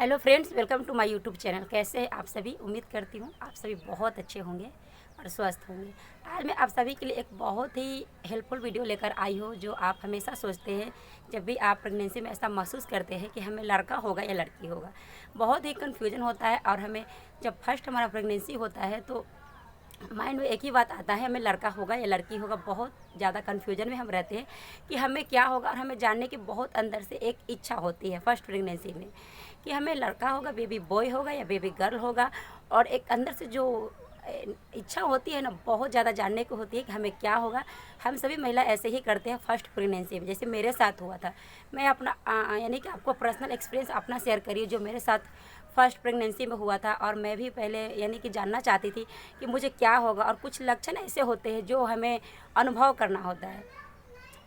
Hello friends, welcome to my YouTube channel. कैसे हैं आप सभी? उम्मीद करती हूँ आप सभी बहुत अच्छे होंगे और स्वस्थ होंगे। आज मैं आप सभी के लिए एक बहुत ही हेल्पफुल वीडियो लेकर आई हूँ। जो आप हमेशा सोचते हैं, जब भी आप प्रेगनेंसी में ऐसा महसूस करते हैं कि हमें लड़का होगा या लड़की होगा, बहुत ही कन्फ्यूजन होता है। और हमें जब फर्स्ट हमारा प्रेगनेंसी होता है तो माइंड में एक ही बात आता है, हमें लड़का होगा या लड़की होगा। बहुत ज़्यादा कन्फ्यूजन में हम रहते हैं कि हमें क्या होगा। और हमें जानने की बहुत अंदर से एक इच्छा होती है फर्स्ट प्रेगनेंसी में कि हमें लड़का होगा, बेबी बॉय होगा या बेबी गर्ल होगा। और एक अंदर से जो इच्छा होती है ना, बहुत ज़्यादा जानने को होती है कि हमें क्या होगा। हम सभी महिला ऐसे ही करते हैं फर्स्ट प्रेगनेंसी में, जैसे मेरे साथ हुआ था। मैं अपना यानी कि आपको पर्सनल एक्सपीरियंस अपना शेयर करिए जो मेरे साथ फर्स्ट प्रेगनेंसी में हुआ था। और मैं भी पहले यानी कि जानना चाहती थी कि मुझे क्या होगा। और कुछ लक्षण ऐसे होते हैं जो हमें अनुभव करना होता है।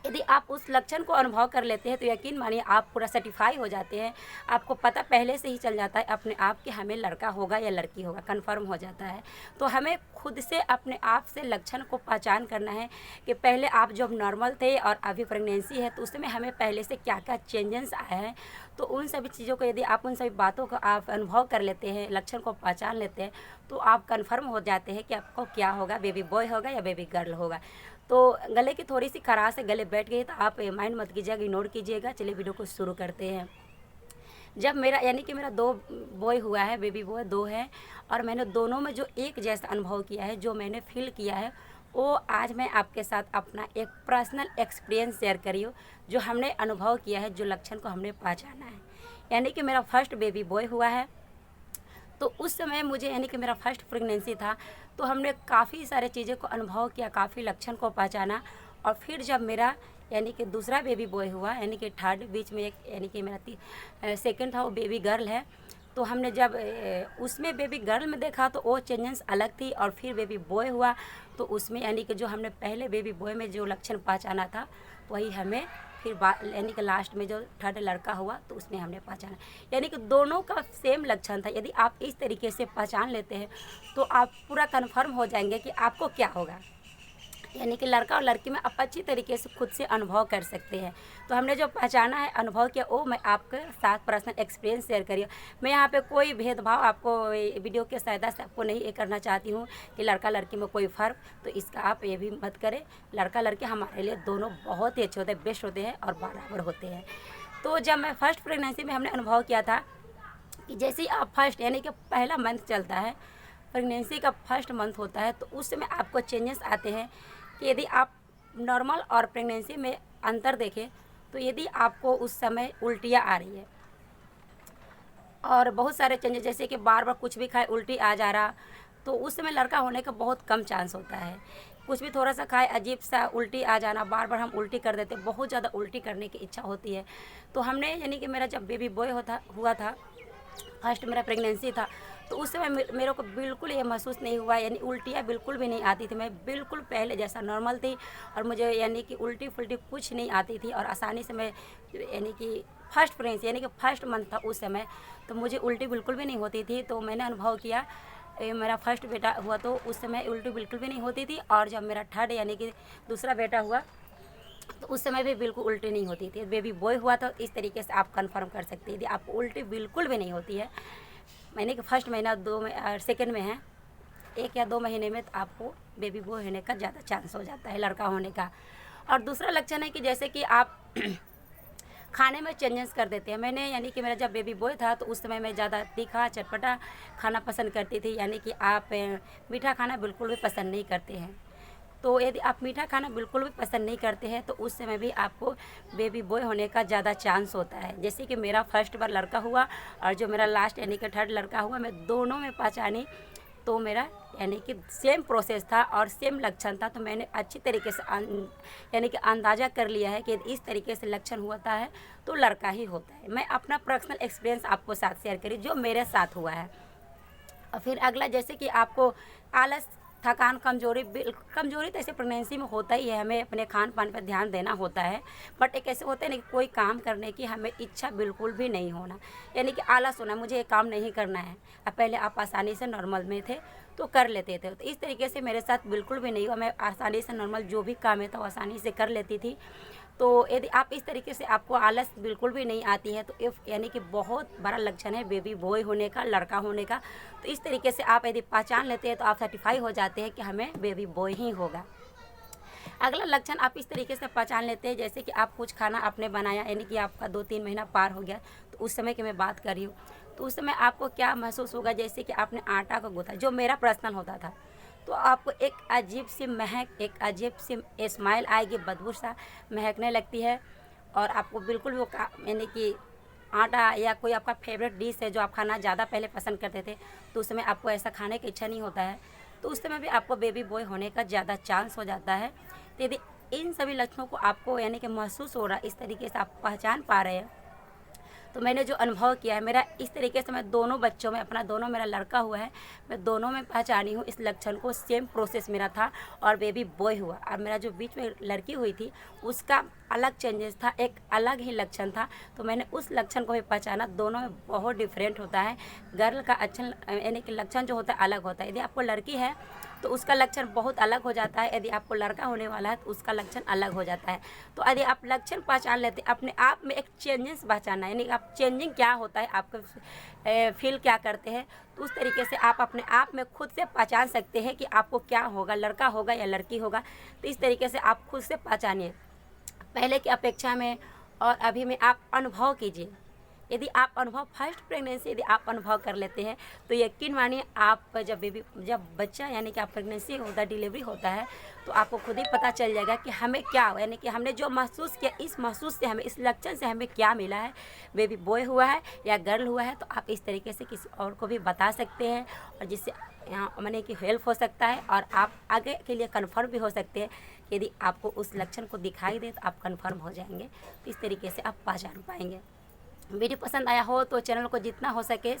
यदि आप उस लक्षण को अनुभव कर लेते हैं तो यकीन मानिए आप पूरा सर्टिफाई हो जाते हैं। आपको पता पहले से ही चल जाता है अपने आप कि हमें लड़का होगा या लड़की होगा, कन्फर्म हो जाता है। तो हमें खुद से अपने आप से लक्षण को पहचान करना है कि पहले आप जब नॉर्मल थे और अभी प्रेगनेंसी है तो उसमें हमें पहले से क्या क्या चेंजेस आए हैं। तो उन सभी चीज़ों को यदि आप उन सभी बातों को आप अनुभव कर लेते हैं, लक्षण को पहचान लेते हैं, तो आप कन्फर्म हो जाते हैं कि आपको क्या होगा, बेबी बॉय होगा या बेबी गर्ल होगा। तो गले की थोड़ी सी खराश है, गले बैठ गई तो आप माइंड मत कीजिएगा, इग्नोर कीजिएगा। चलिए वीडियो को शुरू करते हैं। जब मेरा यानी कि मेरा 2 बॉय हुआ है, बेबी बॉय 2 हैं। और मैंने दोनों में जो एक जैसा अनुभव किया है, जो मैंने फ़ील किया है, वो आज मैं आपके साथ अपना एक पर्सनल एक्सपीरियंस शेयर करी हूँ। जो हमने अनुभव किया है, जो लक्षण को हमने पहचाना है। यानी कि मेरा फर्स्ट बेबी बॉय हुआ है, तो उस समय मुझे यानी कि मेरा फर्स्ट प्रेगनेंसी था। तो हमने काफ़ी सारे चीज़ें को अनुभव किया, काफ़ी लक्षण को पहचाना। और फिर जब मेरा यानी कि दूसरा बेबी बॉय हुआ, यानी कि थर्ड, बीच में एक यानी कि मेरा सेकंड था, वो बेबी गर्ल है। तो हमने जब उसमें बेबी गर्ल में देखा तो वो चेंजेस अलग थी। और फिर बेबी बॉय हुआ तो उसमें यानी कि जो हमने पहले बेबी बॉय में जो लक्षण पहचाना था, वही हमें फिर यानी कि लास्ट में जो थर्ड लड़का हुआ तो उसमें हमने पहचाना। यानी कि दोनों का सेम लक्षण था। यदि आप इस तरीके से पहचान लेते हैं तो आप पूरा कन्फर्म हो जाएंगे कि आपको क्या होगा। यानी कि लड़का और लड़की में आप अच्छी तरीके से खुद से अनुभव कर सकते हैं। तो हमने जो पहचाना है, अनुभव किया, वो मैं आपके साथ पर्सनल एक्सपीरियंस शेयर करी। मैं यहाँ पे कोई भेदभाव आपको वीडियो के सहायता से आपको नहीं करना चाहती हूँ कि लड़का लड़की में कोई फ़र्क। तो इसका आप ये भी मत करें। लड़का लड़की हमारे लिए दोनों बहुत ही अच्छे होते हैं, बेस्ट होते हैं और बराबर होते हैं। तो जब मैं फर्स्ट प्रेगनेंसी में हमने अनुभव किया था कि जैसे ही आप फर्स्ट यानी कि पहला मंथ चलता है, प्रेगनेंसी का फर्स्ट मंथ होता है, तो उस समय आपको चेंजेस आते हैं कि यदि आप नॉर्मल और प्रेगनेंसी में अंतर देखें तो यदि आपको उस समय उल्टियाँ आ रही है और बहुत सारे चेंजेस, जैसे कि बार बार कुछ भी खाए उल्टी आ जा रहा, तो उस समय लड़का होने का बहुत कम चांस होता है। कुछ भी थोड़ा सा खाए अजीब सा उल्टी आ जाना, बार बार हम उल्टी कर देते, बहुत ज़्यादा उल्टी करने की इच्छा होती है। तो हमने यानी कि मेरा जब बेबी बॉय हुआ था, फर्स्ट मेरा प्रेगनेंसी था, तो उस समय मेरे को बिल्कुल ये महसूस नहीं हुआ। यानी उल्टियाँ बिल्कुल भी नहीं आती थी। मैं बिल्कुल पहले जैसा नॉर्मल थी और मुझे यानी कि उल्टी फुल्टी कुछ नहीं आती थी। और आसानी से मैं यानी कि फर्स्ट प्रेगनेंसी यानी कि फर्स्ट मंथ था उस समय, तो मुझे उल्टी बिल्कुल भी नहीं होती थी। तो मैंने अनुभव किया, मेरा फर्स्ट बेटा हुआ तो उस समय उल्टी बिल्कुल भी नहीं होती थी। और जब मेरा थर्ड यानी कि दूसरा बेटा हुआ तो उस समय भी बिल्कुल उल्टी नहीं होती थी। बेबी बॉय हुआ तो इस तरीके से आप कंफर्म कर सकते हैं। यदि आपको उल्टी बिल्कुल भी नहीं होती है, महीने के फर्स्ट महीना 2 में सेकेंड में है, 1 या 2 महीने में, तो आपको बेबी बॉय होने का ज़्यादा चांस हो जाता है, लड़का होने का। और दूसरा लक्षण है कि जैसे कि आप खाने में चेंजेस कर देते हैं। मैंने यानी कि मेरा जब बेबी बॉय था तो उस समय मैं ज़्यादा तीखा चटपटा खाना पसंद करती थी। यानी कि आप मीठा खाना बिल्कुल भी पसंद नहीं करते हैं। तो यदि आप मीठा खाना बिल्कुल भी पसंद नहीं करते हैं तो उस समय भी आपको बेबी बॉय होने का ज़्यादा चांस होता है। जैसे कि मेरा फर्स्ट बार लड़का हुआ और जो मेरा लास्ट यानी कि थर्ड लड़का हुआ, मैं दोनों में पहचानी तो मेरा यानी कि सेम प्रोसेस था और सेम लक्षण था। तो मैंने अच्छी तरीके से यानी कि अंदाज़ा कर लिया है कि यदि इस तरीके से लक्षण होता है तो लड़का ही होता है। मैं अपना पर्सनल एक्सपीरियंस आपको साथ शेयर करी जो मेरे साथ हुआ है। और फिर अगला, जैसे कि आपको आलस, थकान, कमजोरी, कमजोरी तो ऐसे प्रेगनेंसी में होता ही है। हमें अपने खान पान पर ध्यान देना होता है, बट एक ऐसे होता है ना कि कोई काम करने की हमें इच्छा बिल्कुल भी नहीं होना, यानी कि आलस होना, मुझे ये काम नहीं करना है। अब पहले आप आसानी से नॉर्मल में थे तो कर लेते थे, तो इस तरीके से मेरे साथ बिल्कुल भी नहीं हुआ। मैं आसानी से नॉर्मल जो भी काम है तो आसानी से कर लेती थी। तो यदि आप इस तरीके से आपको आलस बिल्कुल भी नहीं आती है तो यानी कि बहुत बड़ा लक्षण है बेबी बॉय होने का, लड़का होने का। तो इस तरीके से आप यदि पहचान लेते हैं तो आप सर्टिफाई हो जाते हैं कि हमें बेबी बॉय ही होगा। अगला लक्षण आप इस तरीके से पहचान लेते हैं, जैसे कि आप कुछ खाना आपने बनाया, यानी कि आपका 2-3 महीना पार हो गया, तो उस समय की मैं बात कर रही हूँ। तो उस समय आपको क्या महसूस होगा, जैसे कि आपने आटा को गूँथा, जो मेरा पर्सनल होता था, तो आपको एक अजीब सी महक, एक अजीब सी स्माइल आएगी, बदबू सा महकने लगती है और आपको बिल्कुल वो यानी कि आटा या कोई आपका फेवरेट डिश है जो आप खाना ज़्यादा पहले पसंद करते थे, तो उस समय आपको ऐसा खाने की इच्छा नहीं होता है, तो उस समय भी आपको बेबी बॉय होने का ज़्यादा चांस हो जाता है। तो यदि इन सभी लक्षणों को आपको यानी कि महसूस हो रहा है, इस तरीके से आप पहचान पा रहे हैं, तो मैंने जो अनुभव किया है मेरा इस तरीके से, मैं दोनों बच्चों में अपना, दोनों मेरा लड़का हुआ है, मैं दोनों में पहचानी हूँ इस लक्षण को। सेम प्रोसेस मेरा था और बेबी बॉय हुआ। और मेरा जो बीच में लड़की हुई थी उसका अलग चेंजेस था, एक अलग ही लक्षण था, तो मैंने उस लक्षण को भी पहचाना। दोनों में बहुत डिफरेंट होता है। गर्ल का अच्छा यानी कि लक्षण जो होता है अलग होता है। यदि आपको लड़की है तो उसका लक्षण बहुत अलग हो जाता है, यदि आपको लड़का होने वाला है तो उसका लक्षण अलग हो जाता है। तो यदि आप लक्षण पहचान लेते हैं, अपने आप में एक चेंजेस पहचानना, यानी आप चेंजिंग क्या होता है, आपको फील क्या करते हैं, तो उस तरीके से आप अपने आप में खुद से पहचान सकते हैं कि आपको क्या होगा, लड़का होगा या लड़की होगा। तो इस तरीके से आप खुद से पहचानिए, पहले की अपेक्षा में और अभी में आप अनुभव कीजिए। यदि आप अनुभव फर्स्ट प्रेगनेंसी यदि आप अनुभव कर लेते हैं तो यकीन मानिए, आप जब बच्चा यानी कि आप प्रेगनेंसी होता है, डिलीवरी होता है, तो आपको खुद ही पता चल जाएगा कि हमें क्या हो, यानी कि हमने जो महसूस किया, इस महसूस से हमें, इस लक्षण से हमें क्या मिला है, बेबी बॉय हुआ है या गर्ल हुआ है। तो आप इस तरीके से किसी और को भी बता सकते हैं और जिससे यहाँ माने कि हेल्प हो सकता है और आप आगे के लिए कन्फर्म भी हो सकते हैं। यदि आपको उस लक्षण को दिखाई दे तो आप कन्फर्म हो जाएंगे। तो इस तरीके से आप पहचान पाएंगे। वीडियो पसंद आया हो तो चैनल को जितना हो सके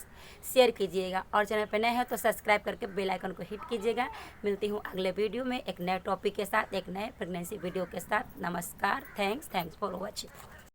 शेयर कीजिएगा और चैनल पर नए हैं तो सब्सक्राइब करके बेल आइकन को हिट कीजिएगा। मिलती हूँ अगले वीडियो में एक नए टॉपिक के साथ, एक नए प्रेगनेंसी वीडियो के साथ। नमस्कार, थैंक्स फॉर वॉचिंग।